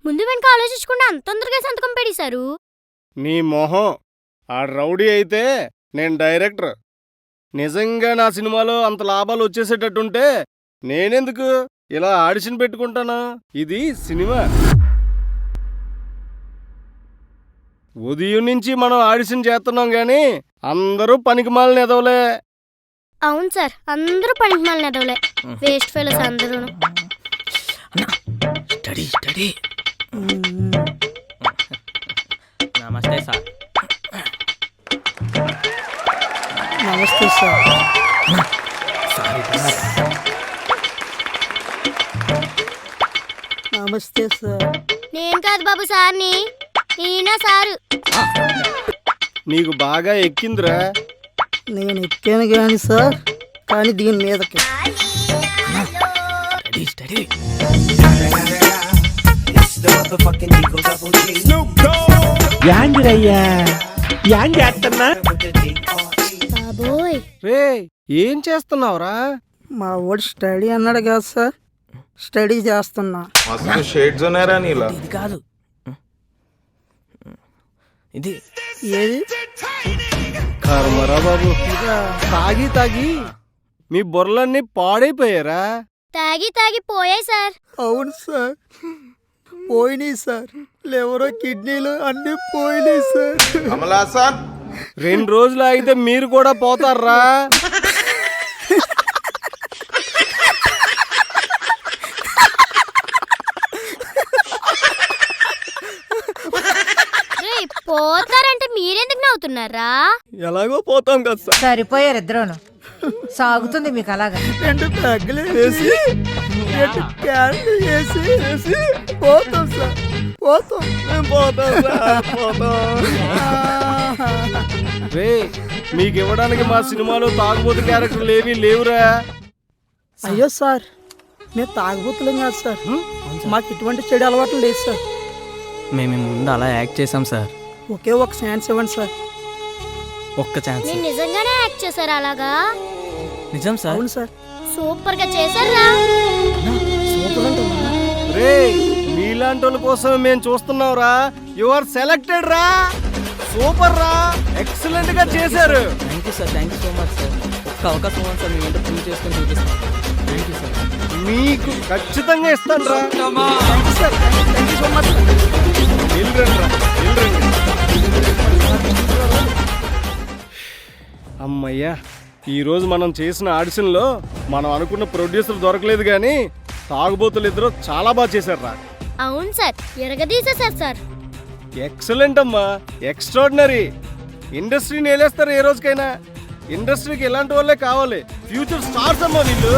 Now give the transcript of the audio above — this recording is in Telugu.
ముందు వెనక ఆలోచించకుండా అంత తొందరగా సంతకం పెడేశారు. నీ మొహం. ఆ రౌడీ అయితే నేను డైరెక్టర్. నిజంగా నా సినిమాలో అంత లాభాలు వచ్చేసేటట్టుంటే నేనెందుకు ఇలా ఆడిషన్ పెట్టుకుంటాను? ఇది సినిమా. ఉదయం నుంచి మనం ఆడిషన్ చేస్తున్నాం గాని అందరూ పనికిమాలిన ఎదవలే. అవును సార్, అందరూ పనికిమాలిన ఎదవలే. వేస్ట్ ఫెలోస్ అందరూ. Study study. నమస్తే సార్. నమస్తే సార్. నమస్తే సార్. నేను కాదు బాబు సార్ని, ఈయన సారు. నీకు బాగా ఎక్కిందిరా. నేను ఎక్కాను కానీ సార్, కానీ దీని మీదకి. Study study. యాంగిరయ్యా యాంగ్ చేస్తున్నా. బాబోయ్, రే ఏం చేస్తున్నావురా? మా వాడు స్టడీ అన్నాడు కదా సార్, స్టడీ చేస్తున్నా. మస్తు షేడ్స్ ఉన్నారా నీలా? ఇది కాదు, ఇది ఏది? కర్మరా బాబు. తాగి తాగి మీ బుర్రలన్నీ పాడైపోయారా? తాగి తాగి పోయాయి సార్. అవును సార్, పోయినాయి సార్. లివర్ కిడ్నీలు అన్నీ పోయినాయి సార్. కమలాసన్ 2 రోజులు అయితే మీరు కూడా పోతారా? రేయ్, పోతారంటే మీరెందుకు నవ్వుతున్నారా? ఎలాగో పోతాం కదా సార్. సరిపోయారు ఇద్దరును. సాగుతుంది మీకు అలాగా. 2 పెగ్గలు వేసి 2 క్యాన్లు వేసి పోతాం సార్, పోతాం. మేము పోతాం సార్, పోతాం. రే మీకు ఇవ్వడానికి మా సినిమాలో తాగుబోతు క్యారెక్టర్లు ఏమీ లేవురా. అయ్యో సార్, మేము తాగుబోతులం కాదు సార్. మాకు ఇటువంటి చెడు అలవాట్లు లేదు సార్. మేము ముందు అలా యాక్ట్ చేసాం సార్. ఒకే ఒక ఛాన్స్ ఇవ్వండి సార్. ఒక్క ఛాన్స్. మీరు నిజంగానే యాక్ట్ చేశారు అలాగా? నిజం సార్. అవును సార్. సూపర్ గా చేశారా? సూపర్ అంటున్నా. రే మీలాంటి వాళ్ళ కోసం మేము చూస్తున్నావురా. యు ఆర్ సెలెక్టెడ్ రా. సూపర్ రా, ఎక్సలెంట్ గా చేశారు. Thank you sir, thank you so much sir. ఒక్క అవకాశం ఇవ్వండి సార్, మీ ఏంటో ప్రూవ్ చేసుకొని చూపిస్తాం. Thank you sir. మీకు ఖచ్చితంగా ఇస్తాను రా. అమ్మయ్యా, ఈరోజు మనం చేసిన ఆడిషన్లో మనం అనుకున్న ప్రొడ్యూసర్ దొరకలేదు కానీ తాగుబోతులు ఇద్దరు చాలా బాగా చేశారు రా. అవును సార్, ఎరగదీసేశారు సార్. ఎక్సలెంట్ అమ్మా, ఎక్స్ట్రాడినరీ. ఇండస్ట్రీని వేలేస్తారు ఏ రోజుకైనా. ఇండస్ట్రీకి ఇలాంటి వాళ్ళే కావాలి. ఫ్యూచర్ స్టార్స్ అమ్మా వీళ్ళు.